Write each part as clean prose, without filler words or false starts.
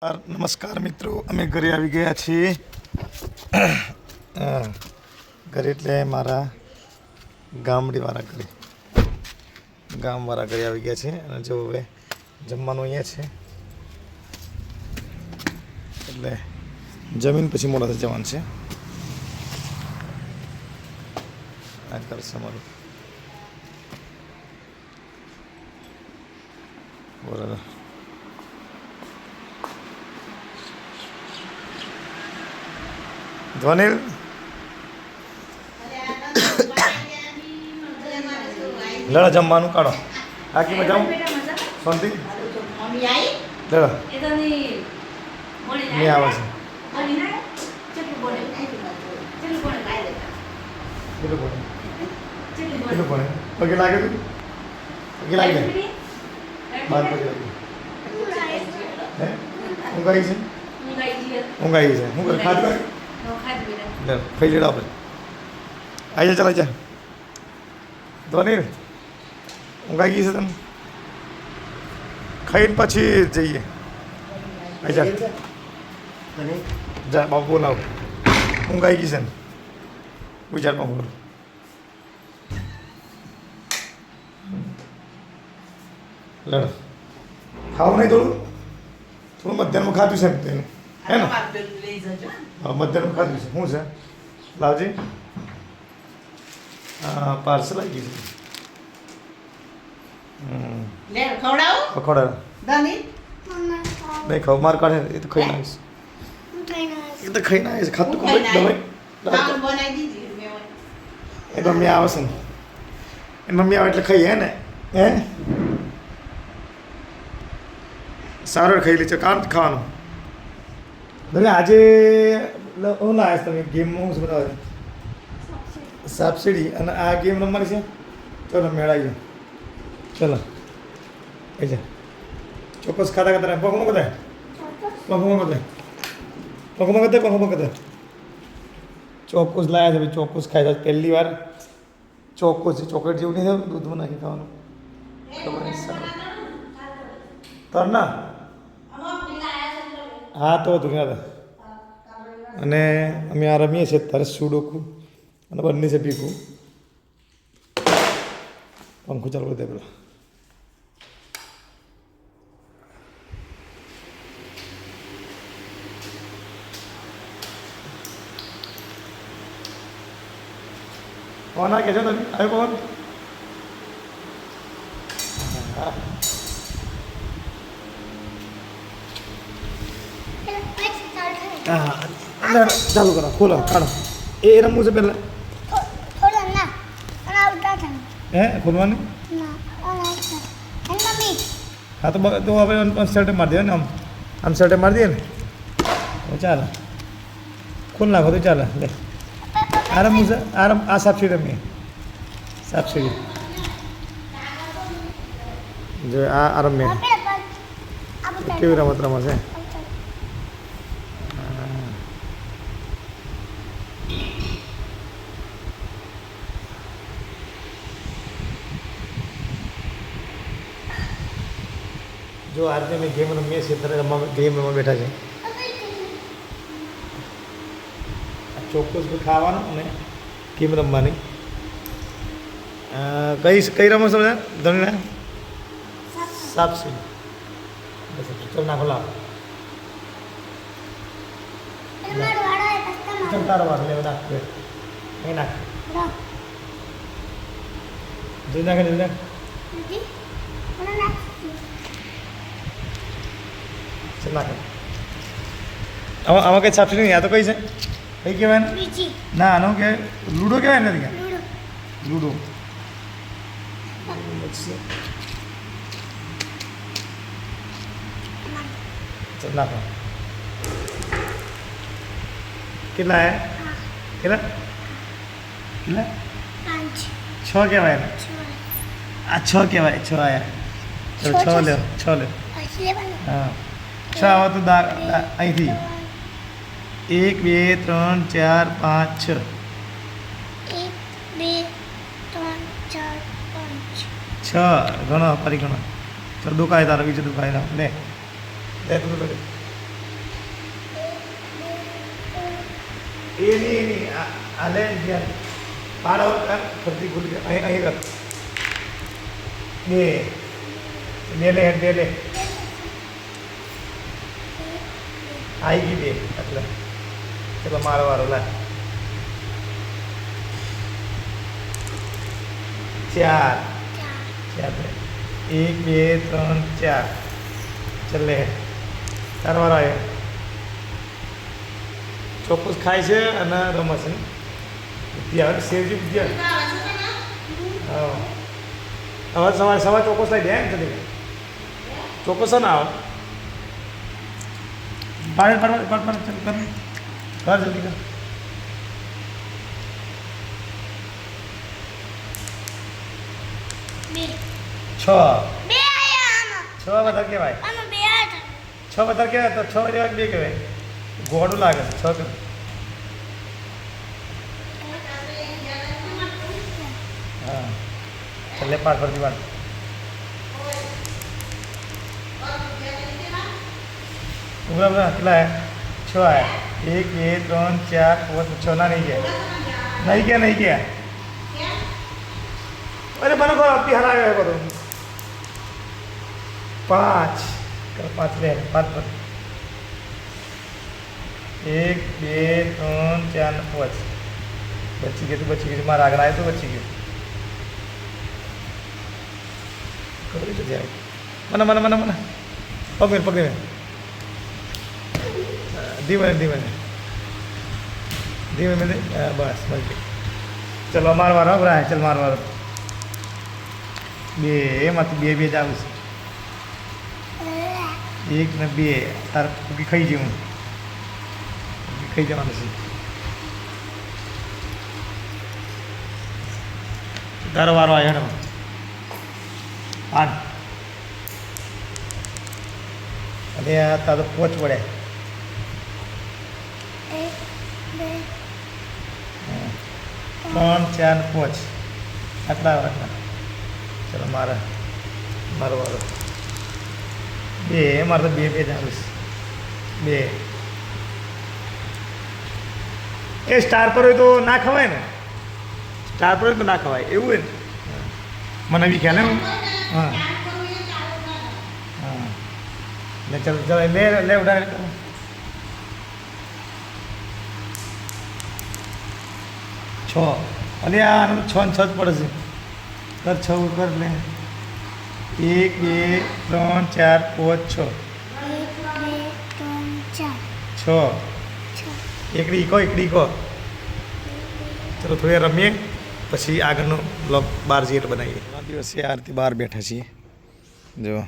નમસ્કાર મિત્રો, અમે ઘરે આવી ગયા છીએ. ઘરે એટલે મારા ગામડીવાળા ઘરે આવી ગયા છે. અને જો હવે જમવાનું અહીંયા છે એટલે જમીન પછી મોડા જવાનું છે. આ ઘર છે અમારું. બરાબર. ધ્વનિલ લડા જમવાનું કાઢો. આખી મજા શાંતિ લડો નહીં આવે છે. કેટલું ભણે પગે લાગે તું પગે લાગે બાર પગે લાગે હે ઊંઘ આવી છે ઊંઘ આવી છે. શું કરે ખાધું ખાઈ લેડા આપણે આવી જા. ચાલ જા ધોની ઊંઘ આવી ગઈ છે. તમે ખાઈને પછી જઈએ. આવી જા જા બાપુ બોલાવ. ઊંઘ આવી ગઈ છે ને વિચારમાં બોલો. લડ ખાવું નહીં થોડું મધ્યાહનમાં ખાધું છે તેનું હે ને? હા મધ્યાહનમાં ખાધું છે. શું છે લાવજી? હા પાર્સલ આવી ગયું છે. ખવડાવ નહીં ખાવ માર કાઢે એ તો ખાઈ નાખીશ. એ તો ખાઈ નાખીશ. ખાતું દવાઈ એ મમ્મી આવે છે ને એ મમ્મી આવે એટલે ખાઈએ ને હે સારું ખાઈ લે છે. કામ ખાવાનું ભલે આજે હું ના આવ્યા તમે ગેમમાં હું બતાવે સાપસીડી અને આ ગેમ રમવાની છે. ચલો મેળાવીએ. ચલો એ જા ચોક્કસ ખાતા ખાતા પગમાં કદાય ચોક્કસ લાયા છે ભાઈ. ચોક્કસ ખાય છે પહેલી વાર. ચોક્કસ છે ચોકલેટ જેવું નહીં થયું દૂધમાં નાખી ખાવાનું. ખબર નહીં સારું તર ના હા તો હતું ક્યાં હતા. અને અમે આ રમીએ છીએ તારે સુડોકું અને બંને છે પીકું. પંખો ચાલુ દે પેલા. પવન આ કે છો તમે આવ્યો પવન? હા ચાલુ કરો ખોલો કાઢો. એ રમવું છે પહેલાં હે ખોલવાની? હા તો હવે શર્ટે મારી દે ને આમ શર્ટે મારી દે ને ચાલે. ખોલ નાખો તો ચાલે. લે આ રમવું છે. આ સાપસીડી રમીએ. સાપસીડી જો આ રમીએ. કેવી રમત રમે છે? જો આજે મેં ગેમ રમીએ છીએ ત્યારે ગેમ રમવા બેઠા છે. ચોક્કસ ખાવાનું અને ગેમ રમવાની. કઈ રમો છો બધા ધણીના? સાપસીડી. ચાલ નાખો લાવ. તારો વાર લે નાખ અહીં નાખ. જઈ નાખે જઈ નાખ. ચાલ નાખે. આમાં કઈ સાપસીડી નહીં. આ તો કઈ છે? કઈ કહેવાય ને? ના આનો કે લૂડો કહેવાય નથી ક્યાં? લૂડો. ચાલ નાખો. કેટલા આવ્યા? કેટલા 6 કહેવાય ને? આ 6 કહેવાય. 6 આવ્યા. ચલો 6 લ્યો 6 લ્યો. હા 6 આવે તો અહીંથી 1 2 3 4 5 6. 6 ગણો ફરી ગણો. ચાલ દુખાય તારો બીજું દુખાય લે લે તું એની આ લે જ્યાં પાડ ફરતી ખુલી અહીં અહીં રખ બે લે આવી ગઈ બે એટલે ચલો મારો વારો લા 4 1 2 3 4 ચલે તારો વારો આવ્યો ચોક્કસ ખાય છે અને રમસ છે બુદ્ધિ આવે શેરજી બુદ્ધિ આવે હા હવે સવારે ચોક્કસ લઈ દે એમ થતી ચોક્કસ ના આવે પાડ કર જલ્દી કર છ બધા કહેવાય 6 બધા કહેવાય તો 6 જેવા 2 કહેવાય ઘોડું લાગે છે 6 હા છેલ્લે પાડ ફરતી વાર કેટલા આવ્યા 6 આવ્યા 1 2 3 4 5 6 ના નહીં ગયા અરે મને કહો અતિ હરાવ્યો કરો 5 લે 5 પર 1 2 3 4 5 બચી ગયું મારા આગળ આવ્યો તો બચી ગયું કરી તો જાય મને પકડી ધીમે બસ ચલો મારવાનો બરાબર ચાલ મારવાનો બે એમાંથી બે જ આવું છે 1 ને 2 તાર કુકી ખાઈ જવું ખાઈ જવાનું છે તારો વારો આવ્યો ને આન અને તારો પોચ વડે 3 4 5 આટલા ચલો મારો વારો મારે તો બે જ આવીશ 2 એ સ્ટાર પર હોય તો ના ખવાય ને સ્ટાર પર હોય તો ના ખવાય એવું હોય ને મને બી ખ્યાલ હા ને ચાલો લે ઉડાડે છ અને આ 6 ને 6 જ પડે છે કર 6 કર લે 1 2 3 4 5 6 એકડી કહો ચલો થોડી રમીએ પછી આગળનો બ્લોગ 12 જેટ બનાવીએ આ દિવસે આ રીતે બહાર બેઠા છીએ જો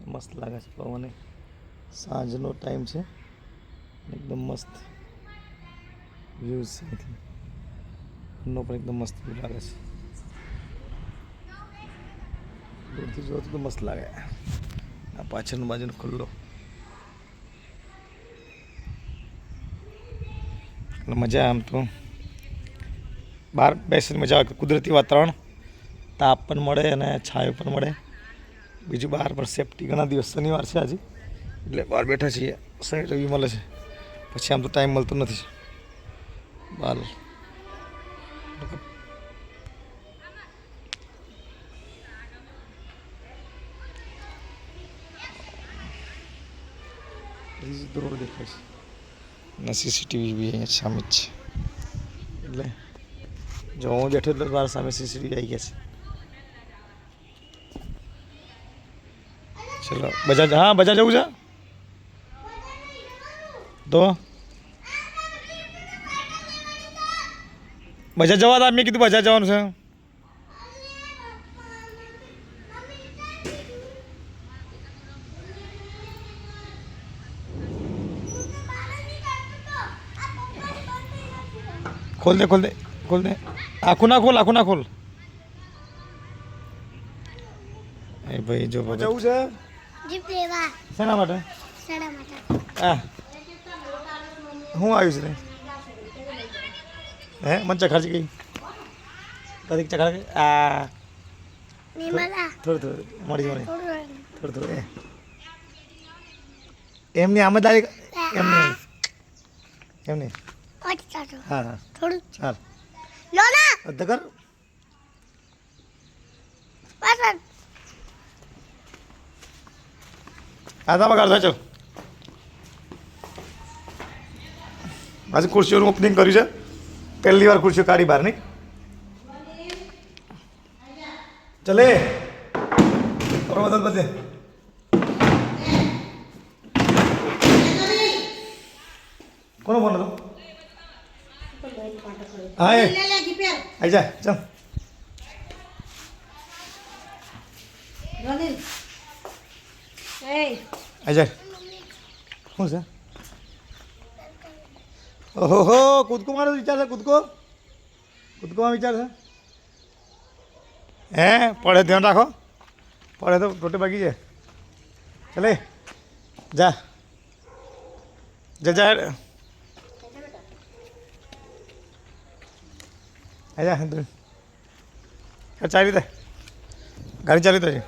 મસ્ત લાગે છે પવન સાંજનો ટાઈમ છે એકદમ મસ્ત વ્યૂઝ છે નો પણ એકદમ મસ્ત વ્યૂ લાગે છે દૂરથી જોતું તો મસ્ત લાગે આ પાછળનો બાજુનો ખુલ્લો મજા આમ તો બહાર બેસીને મજા આવે કુદરતી વાતાવરણ તાપ પણ મળે અને છાયો પણ મળે બીજું બહાર પણ સેફટી ઘણા દિવસ શનિવાર છે આજે એટલે બહાર બેઠા છીએ શનિ રવિ મળે છે પછી આમ તો ટાઈમ મળતો નથી બહાર રોડ દેખાય છે અને સીસીટીવી બી અહીંયા સામે જ છે એટલે જો હું બેઠો એટલે મારા સામે સીસીટીવી આવી ગયા છે ચલો બજાર હા બજાર જવું છે તો બજાર જવા હતા મેં કીધું બજાર જવાનું છે ખોલ દે આખું ના ખોલ એ ભાઈ જો જવું છે જીપ લેવા શેના માટે હા હું આવ્યું છે હે મને ચખાડજી ગઈ કદીક ચખાડ આ થોડું મળી થોડું એમની આમ જ આવી એમને કેમ નહીં? હા હા થોડું ચાલ લો ના અધ કર. બસ આધા પગાર થાય. ચાલ આજે ખુરશીઓનું ઓપનિંગ કર્યું છે. પહેલી વાર ખુરશીઓ કાઢી બહાર નહીં. ચલે બરોબર બધે કોનો ફોન હતો? હા એ આવી જા ચાલ. આવી જાય. શું છે? ઓહો કૂદકો મારો વિચાર છે. કૂદકોમાં વિચાર છે. હે પડે ધ્યાન રાખો. પડે તો ટોટે ભાગી જાય. ચલે જા જા જા. જા ચાલી રીતે ગાડી ચાલી તો છે.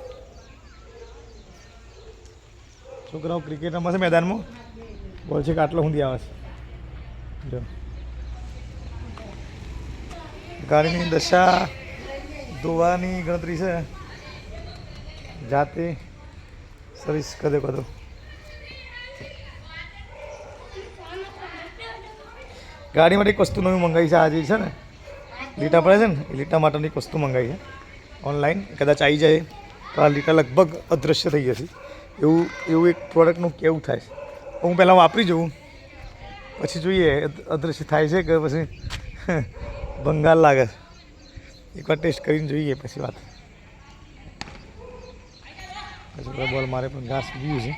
છોકરાઓ ક્રિકેટ રમે છે મેદાનમાં. બોલ છે કે આટલો સુધી આવે છે. જો ગાડીની દશા ધોવાની ગણતરી છે. જાતે સર્વિસ કદો ગાડી માટે એક વસ્તુ નવી મંગાવી છે. આજે છે ને લીટા પડે છે ને એ લીટા માટેની એક વસ્તુ મંગાવી છે ઓનલાઈન. કદાચ આવી જાય તો આ લીટા લગભગ અદૃશ્ય થઈ જશે. એવું એક પ્રોડક્ટનું કેવું થાય છે. હું પહેલાં વાપરી જોઉં પછી જોઈએ અદૃશ્ય થાય છે કે પછી બંગાળ લાગે છે. એકવાર ટેસ્ટ કરીને જોઈએ પછી વાત. પછી બોલ મારે પણ ઘાસ ગયું છે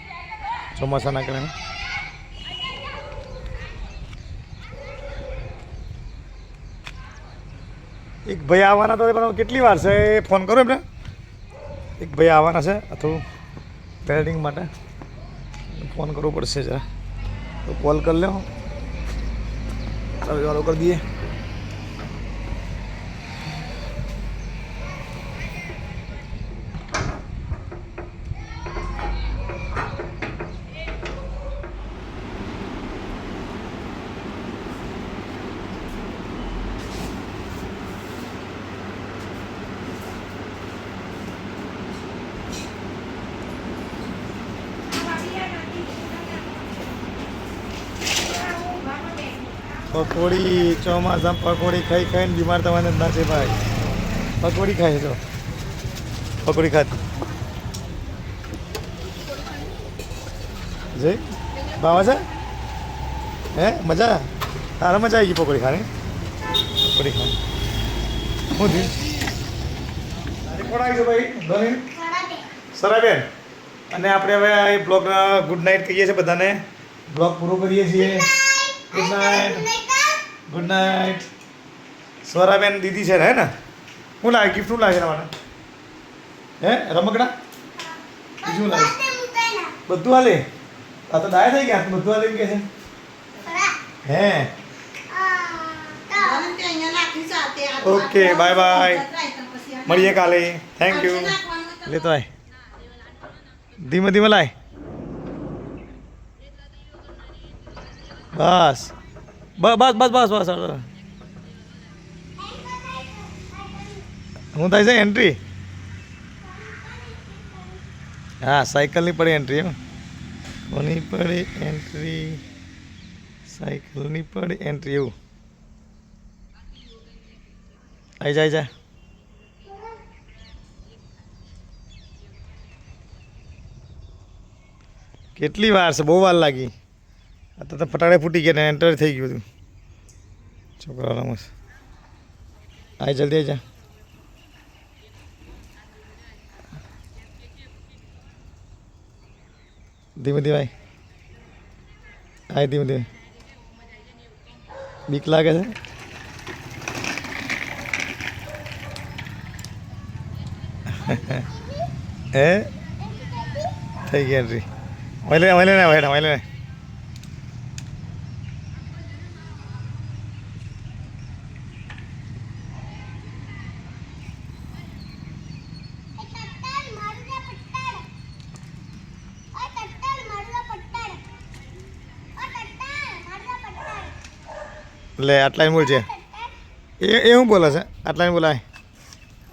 ચોમાસાના કારણે. એક ભાઈ આવવાના તો પણ કેટલી વાર છે ફોન કરો એમને. એક ભાઈ આવવાના છે થોડું વેલ્ડિંગ માટે ફોન કરવો પડશે જરા. તો કોલ કરી લો ચાલો કરી દઈએ. પકોડી ચોમાસામાં પકોડી ખાઈને બીમાર થવાને જ ના છે ભાઈ. પકોડી ખાય તો પકોડી ખાતી જઈ બાવા છે. હે મજા તારા મજા આવી ગઈ પકોડી ખાને. પકોડી ખાને શું થયું? કોણ આવી છે ભાઈ? સરાબેન. અને આપણે હવે એ બ્લોગ ગુડ નાઇટ કહીએ છીએ બધાને. બ્લોગ પૂરો કરીએ છીએ. Good night. સ્વરાબેન દીદી છે ને? શું લાગે? ગિફ્ટ શું લાગે તમારે? હે રમકડા બીજું લાગે? બધું હાલે. આ તો ડાય થઈ ગયા. બધું હાલે એમ કે છે. હે ઓકે બાય બાય. મળીએ કાલે. Thank you. લેતો આય ધીમે ધીમે લાય. બસ બસ બસ બસ બસ બસ. હું થાય છે એન્ટ્રી? હા સાયકલની પડી એન્ટ્રી. કોની પડી એન્ટ્રી? સાયકલની પડી એન્ટ્રી. એવું આવી જાય. કેટલી વાર છે? બહુ વાર લાગી. આ તો ફટાડે ફૂટી ગયા ને એન્ટર થઈ ગયું બધું. છોકરા રમસ આવી જલ્દી આવી જા. ધીમે ધીમે ધીમે ધીમે. બીક લાગે છે. હે થઈ ગઈ એન્ટ્રી. મહિલે ને બેઠા મહિલે ને. લે આટલા બોલ છે એ શું બોલે છે આટલા બોલાય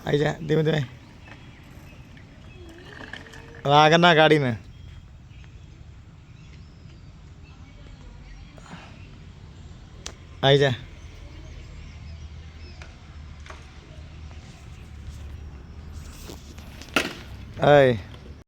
આવી જા ધીમે ધીમે આગળ ના ગાડીને આવી જા અય